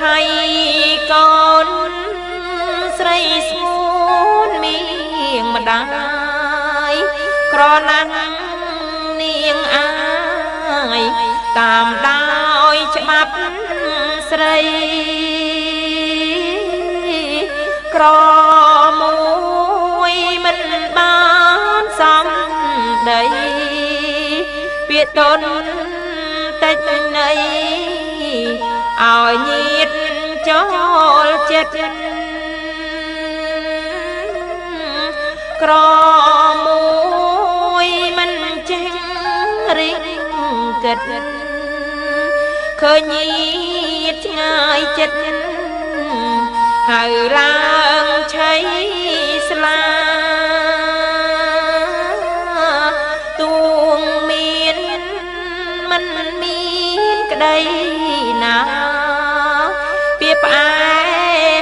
ហើយកូនស្រីស្ងួនមីងម្ដាយក្រណាស់នាងអាយតាមដោយច្បាប់ស្រីក្រមួយមិនបានសំដីពាក្យតនតិចណីឲ្យញាតចូលចិត្តក្រមួយមិនចេះរិះគិតឃើញញាតឆ្ងាយចិត្តហើយឡើងឆៃស្លាទួងមានមិនមានក្តីណាពីផ្អែ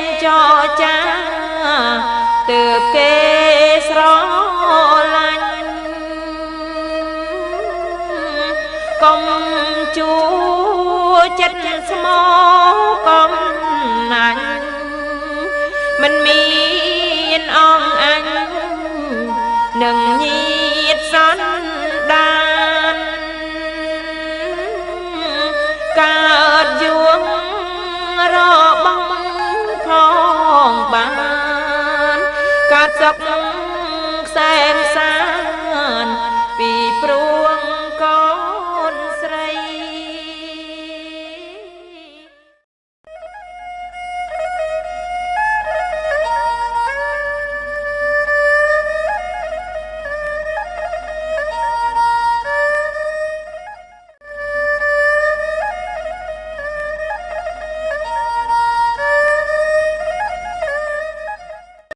មចរចាទើបគេស្រឡាញ់កុំជួចិត្តស្មោ